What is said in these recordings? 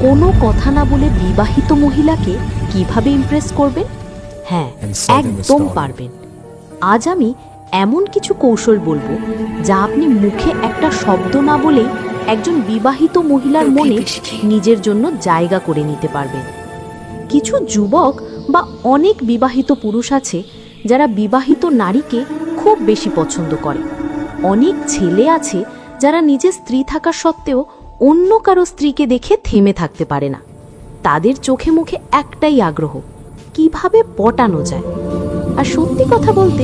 কোনো কথা না বলে বিবাহিত মহিলাকে কিভাবে ইমপ্রেস করবেন? হ্যাঁ, একদম পারবেন। আজ আমি এমন কিছু কৌশল বলবো যা আপনি মুখে একটা শব্দ না বলেই একজন বিবাহিত মহিলার মনে নিজের জন্য জায়গা করে নিতে পারবেন। কিছু যুবক বা অনেক বিবাহিত পুরুষ আছে যারা বিবাহিত নারীকে খুব বেশি পছন্দ করে। অনেক ছেলে আছে যারা নিজের স্ত্রী থাকা সত্ত্বেও অন্য কারো স্ত্রীকে দেখে থেমে থাকতে পারে না। তাদের চোখে মুখে একটাই আগ্রহ, কিভাবে পটানো যায়। আর সত্যি কথা বলতে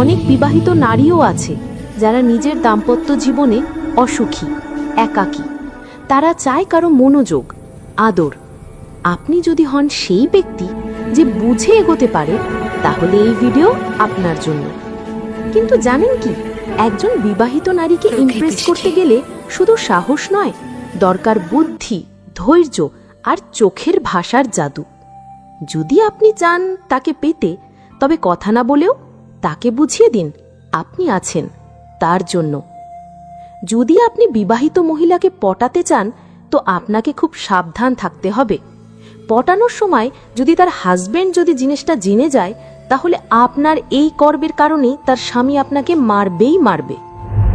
অনেক বিবাহিত নারীও আছে যারা নিজের দাম্পত্য জীবনে অসুখী, একাকী। তারা চায় কারো মনোযোগ, আদর। আপনি যদি হন সেই ব্যক্তি যে বুঝে এগোতে পারে, তাহলে এই ভিডিও আপনার জন্য। কিন্তু জানেন কি, একজন বিবাহিত নারীকে ইমপ্রেস করতে গেলে শুধু সাহস নয়, দরকার বুদ্ধি, ধৈর্য আর চোখের ভাষার জাদু। যদি আপনি চান তাকে পেতে, তবে কথা না বলেও তাকে বুঝিয়ে দিন আপনি আছেন তার জন্য। যদি আপনি বিবাহিত মহিলাকে পটাতে চান, তো আপনাকে খুব সাবধান থাকতে হবে। পটানোর সময় যদি তার হাজবেন্ড যদি জিনিসটা জেনে যায়, তাহলে আপনার এই কর্মের কারণেই তার স্বামী আপনাকে মারবেই মারবে।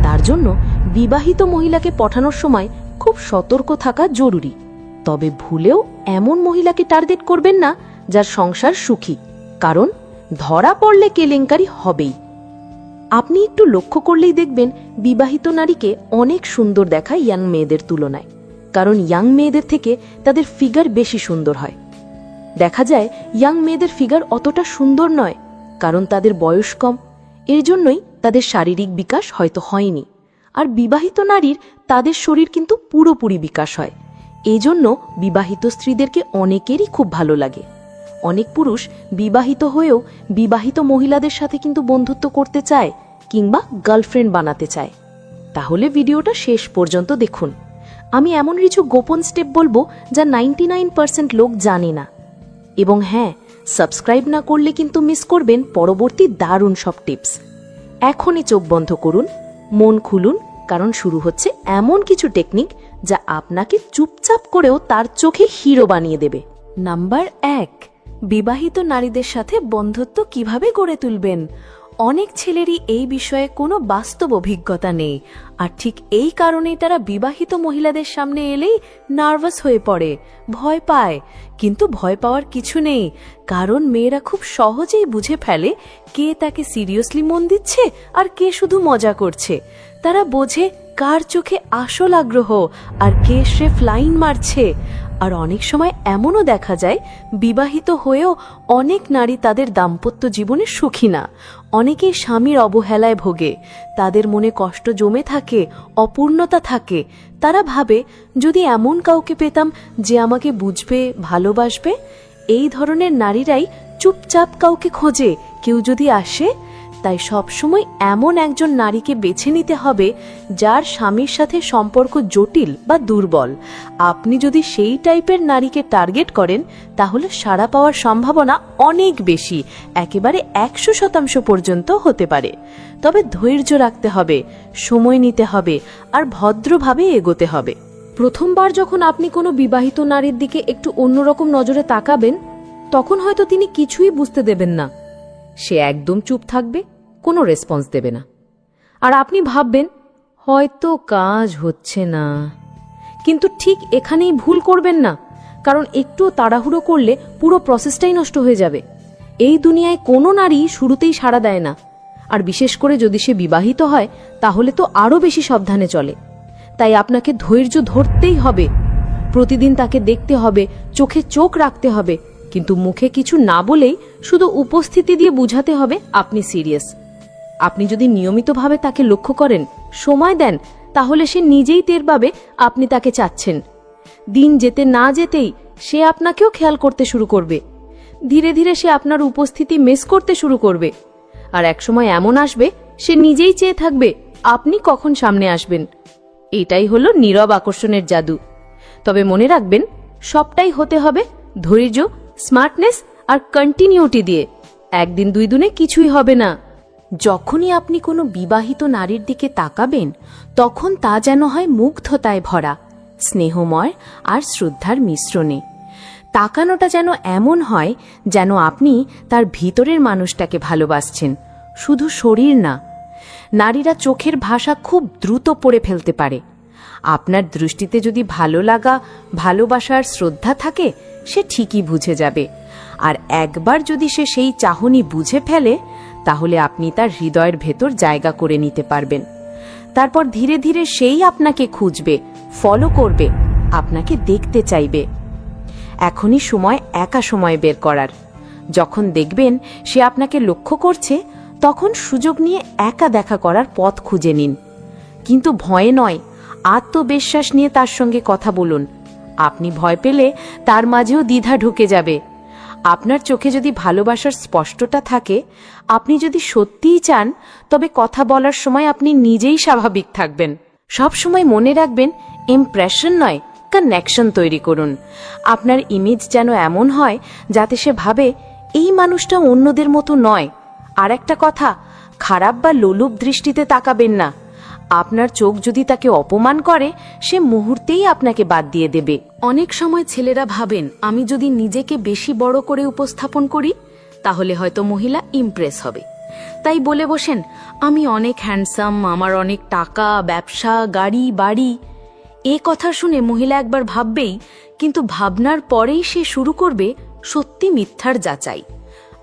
তার জন্য বিবাহিত মহিলাকে পটানোর সময় খুব সতর্ক থাকা জরুরি। তবে ভুলেও এমন মহিলাকে টার্গেট করবেন না যার সংসার সুখী, কারণ ধরা পড়লে কেলেঙ্কারি হবেই। আপনি একটু লক্ষ্য করলেই দেখবেন বিবাহিত নারীকে অনেক সুন্দর দেখায় ইয়াং মেয়েদের তুলনায়, কারণ ইয়াং মেয়েদের থেকে তাদের ফিগার বেশি সুন্দর হয়। দেখা যায় ইয়াং মেয়েদের ফিগার অতটা সুন্দর নয়, কারণ তাদের বয়স কম। এর জন্যই তাদের শারীরিক বিকাশ হয়তো হয়নি। আর বিবাহিত নারীর তাদের শরীর কিন্তু পুরোপুরি বিকাশ হয়। এই জন্য বিবাহিত স্ত্রীদেরকে অনেকেরই খুব ভালো লাগে। অনেক পুরুষ বিবাহিত হয়েও বিবাহিত মহিলাদের সাথে কিন্তু বন্ধুত্ব করতে চায় কিংবা গার্লফ্রেন্ড বানাতে চায়। তাহলে ভিডিওটা শেষ পর্যন্ত দেখুন। আমি এমন কিছু গোপন স্টেপ বলবো যা 99% লোক জানে না। এবং হ্যাঁ, সাবস্ক্রাইব না করলে কিন্তু মিস করবেন পরবর্তী দারুণ সব টিপস। এখনই চোখ বন্ধ করুন, মন খুলুন, কারণ শুরু হচ্ছে এমন কিছু টেকনিক যা আপনাকে চুপচাপ করেও তার চোখে হিরো বানিয়ে দেবে। নাম্বার 1, বিবাহিত নারীদের সাথে বন্ধুত্ব কিভাবে গড়ে তুলবেন। অনেক ছেলেরই এই বিষয়ে কোনো বাস্তব অভিজ্ঞতা নেই, আর ঠিক এই কারণেই তারা বিবাহিত মহিলাদের সামনে এলেই নার্ভাস হয়ে পড়ে, ভয় পায়। কিন্তু ভয় পাওয়ার কিছু নেই, কারণ মেয়েরা খুব সহজেই বুঝে ফেলে কে তাকে সিরিয়াসলি মন দিচ্ছে আর কে শুধু মজা করছে। তারা বোঝে কার চোখে আসল আগ্রহ আর কে স্রেফ লাইন মারছে। আর অনেক সময় এমনও দেখা যায় বিবাহিত হয়েও অনেক নারী তাদের দাম্পত্য জীবনে সুখী না। অনেকেই স্বামীর অবহেলায় ভোগে, তাদের মনে কষ্ট জমে থাকে, অপূর্ণতা থাকে। তারা ভাবে যদি এমন কাউকে পেতাম যে আমাকে বুঝবে, ভালোবাসবে। এই ধরনের নারীরাই চুপচাপ কাউকে খোঁজে, কেউ যদি আসে। তাই সবসময় এমন একজন নারীকে বেছে নিতে হবে যার স্বামীর সাথে সম্পর্ক জটিল বা দুর্বল। আপনি যদি সেই টাইপের নারীকে টার্গেট করেন, তাহলে সাড়া পাওয়ার সম্ভাবনা অনেক বেশি, একেবারে 100% পর্যন্ত হতে পারে। তবে ধৈর্য রাখতে হবে, সময় নিতে হবে আর ভদ্রভাবে এগোতে হবে। প্রথমবার যখন আপনি কোনো বিবাহিত নারীর দিকে একটু অন্যরকম নজরে তাকাবেন, তখন হয়তো তিনি কিছুই বুঝতে দেবেন না। সে একদম চুপ থাকবে, কোনো রেসপন্স দেবে না। আর আপনি ভাববেন হয়তো কাজ হচ্ছে না। কিন্তু ঠিক এখানেই ভুল করবেন না, কারণ একটু তাড়াহুড়ো করলে পুরো প্রসেসটাই নষ্ট হয়ে যাবে। এই দুনিয়ায় কোনো নারী শুরুতেই সাড়া দেয় না, আর বিশেষ করে যদি সে বিবাহিত হয়, তাহলে তো আরও বেশি সাবধানে চলে। তাই আপনাকে ধৈর্য ধরতেই হবে, প্রতিদিন তাকে দেখতে হবে, চোখে চোখ রাখতে হবে, কিন্তু মুখে কিছু না বলেই শুধু উপস্থিতি দিয়ে বুঝাতে হবে আপনি সিরিয়াস। আপনি যদি নিয়মিতভাবে তাকে লক্ষ্য করেন, সময় দেন, তাহলে সে নিজেই টের পাবে আপনি তাকে চাচ্ছেন। দিন যেতে না যেতেই সে আপনাকেও খেয়াল করতে শুরু করবে। ধীরে ধীরে সে আপনার উপস্থিতি মিস করতে শুরু করবে। আর একসময় এমন আসবে সে নিজেই চেয়ে থাকবে আপনি কখন সামনে আসবেন। এটাই হলো নীরব আকর্ষণের জাদু। তবে মনে রাখবেন, সবটাই হতে হবে ধৈর্য, স্মার্টনেস আর কন্টিনিউটি দিয়ে। একদিন দুই দিনে কিছুই হবে না। যখনই আপনি কোনো বিবাহিত নারীর দিকে তাকাবেন, তখন তা যেন হয় মুগ্ধতায় ভরা, স্নেহময় আর শ্রদ্ধার মিশ্রণে। তাকানোটা যেন এমন হয় যেন আপনি তার ভিতরের মানুষটাকে ভালোবাসছেন, শুধু শরীর না। নারীরা চোখের ভাষা খুব দ্রুত পড়ে ফেলতে পারে। আপনার দৃষ্টিতে যদি ভালো লাগা, ভালোবাসা আর শ্রদ্ধা থাকে, সে ঠিকই বুঝে যাবে। আর একবার যদি সে সেই চাহনি বুঝে ফেলে, তাহলে আপনি তার হৃদয়ের ভেতর জায়গা করে নিতে পারবেন। তারপর ধীরে ধীরে সেই আপনাকে খুঁজবে, ফলো করবে, আপনাকে দেখতে চাইবে। এখনই সময় একা সময় বের করার। যখন দেখবেন সে আপনাকে লক্ষ্য করছে, তখন সুযোগ নিয়ে একা দেখা করার পথ খুঁজে নিন। কিন্তু ভয়ে নয়, আত্মবিশ্বাস নিয়ে তার সঙ্গে কথা বলুন। আপনি ভয় পেলে তার মাঝেও দ্বিধা ঢুকে যাবে। আপনার চোখে যদি ভালোবাসার স্পষ্টতা থাকে, আপনি যদি সত্যিই চান, তবে কথা বলার সময় আপনি নিজেই স্বাভাবিক থাকবেন। সব সময় মনে রাখবেন, ইমপ্রেশন নয়, কানেকশন তৈরি করুন। আপনার ইমেজ যেন এমন হয় যাতে সে ভাবে এই মানুষটা অন্যদের মতো নয়। আর একটা কথা, খারাপ বা লোলুপ দৃষ্টিতে তাকাবেন না। আপনার চোখ যদি তাকে অপমান করে, সে মুহূর্তেই আপনাকে বাদ দিয়ে দেবে। অনেক সময় ছেলেরা ভাবেন, আমি যদি নিজেকে বেশি বড় করে উপস্থাপন করি, তাহলে হয়তো মহিলা ইমপ্রেস হবে। তাই বলে বসেন, আমি অনেক হ্যান্ডসাম, আমার অনেক টাকা, ব্যবসা, গাড়ি, বাড়ি। এ কথা শুনে মহিলা একবার ভাববেই, কিন্তু ভাবনার পরেই সে শুরু করবে সত্যি মিথ্যার যাচাই।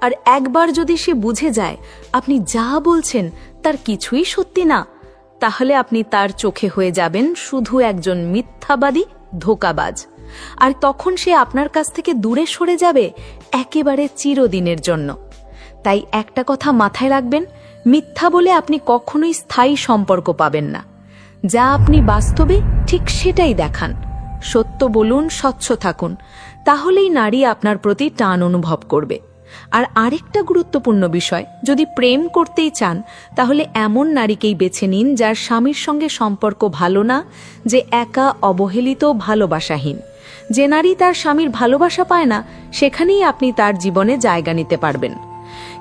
আর একবার যদি সে বুঝে যায় আপনি যা বলছেন তার কিছুই সত্যি না, তাহলে আপনি তার চোখে হয়ে যাবেন শুধু একজন মিথ্যাবাদী, ধোঁকাবাজ। আর তখন সে আপনার কাছ থেকে দূরে সরে যাবে একেবারে চিরদিনের জন্য। তাই একটা কথা মাথায় রাখবেন, মিথ্যা বলে আপনি কখনোই স্থায়ী সম্পর্ক পাবেন না। যা আপনি বাস্তবে ঠিক সেটাই দেখান। সত্য বলুন, স্বচ্ছ থাকুন, তাহলেই নারী আপনার প্রতি টান অনুভব করবে। আর আরেকটা গুরুত্বপূর্ণ বিষয়, যদি প্রেম করতেই চান, তাহলে এমন নারীকেই বেছে নিন যার স্বামীর সঙ্গে সম্পর্ক ভালো না, যে একা, অবহেলিত, ভালোবাসাহীন। যে নারী তার স্বামীর ভালোবাসা পায় না, সেখানেই আপনি তার জীবনে জায়গা নিতে পারবেন।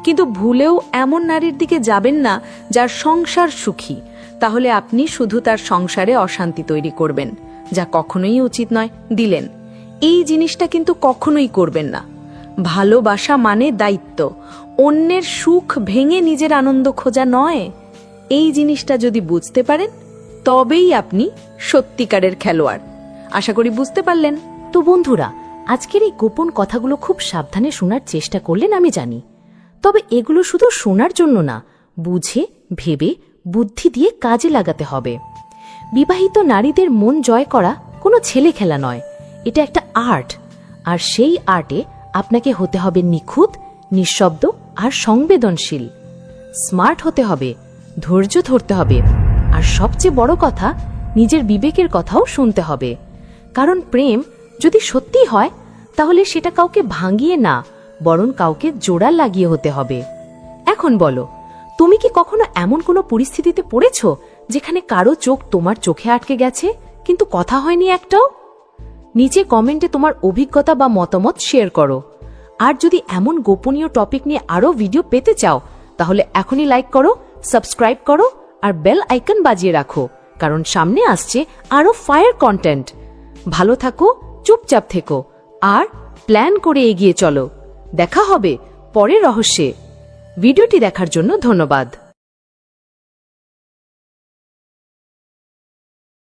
কিন্তু ভুলেও এমন নারীর দিকে যাবেন না যার সংসার সুখী, তাহলে আপনি শুধু তার সংসারে অশান্তি তৈরি করবেন, যা কখনোই উচিত নয়। দিলেন, এই জিনিসটা কিন্তু কখনোই করবেন না। ভালোবাসা মানে দায়িত্ব, অন্যের সুখ ভেঙে নিজের আনন্দ খোঁজা নয়। এই জিনিসটা যদি বুঝতে পারেন, তবেই আপনি সত্যিকারের খেলোয়াড়। আশা করি বুঝতে পারলেন। তো বন্ধুরা, আজকের এই গোপন কথাগুলো খুব সাবধানে শোনার চেষ্টা করলেন আমি জানি। তবে এগুলো শুধু শোনার জন্য না, বুঝে ভেবে বুদ্ধি দিয়ে কাজে লাগাতে হবে। বিবাহিত নারীদের মন জয় করা কোনো ছেলে খেলা নয়, এটা একটা আর্ট। আর সেই আর্টে আপনাকে হতে হবে নিখুঁত, নিঃশব্দ আর সংবেদনশীল। স্মার্ট হতে হবে, ধৈর্য ধরতে হবে, আর সবচেয়ে বড় কথা, নিজের বিবেকের কথাও শুনতে হবে। কারণ প্রেম যদি সত্যি হয়, তাহলে সেটা কাউকে ভাঙিয়ে না, বরং কাউকে জোড়া লাগিয়ে হতে হবে। এখন বলো, তুমি কি কখনো এমন কোনো পরিস্থিতিতে পড়েছ যেখানে কারো চোখ তোমার চোখে আটকে গেছে, কিন্তু কথা হয়নি একটাও? নিচে কমেন্টে তোমার অভিজ্ঞতা বা মতামত শেয়ার করো। আর যদি এমন গোপনীয় টপিক নিয়ে আরো ভিডিও পেতে চাও, তাহলে এখনই লাইক করো, সাবস্ক্রাইব করো আর বেল আইকন বাজিয়ে রাখো, কারণ সামনে আসছে আরো ফায়ার কন্টেন্ট। ভালো থাকো, চুপচাপ থেকো আর প্ল্যান করে এগিয়ে চলো। দেখা হবে পরের রহস্যে। ভিডিওটি দেখার জন্য ধন্যবাদ।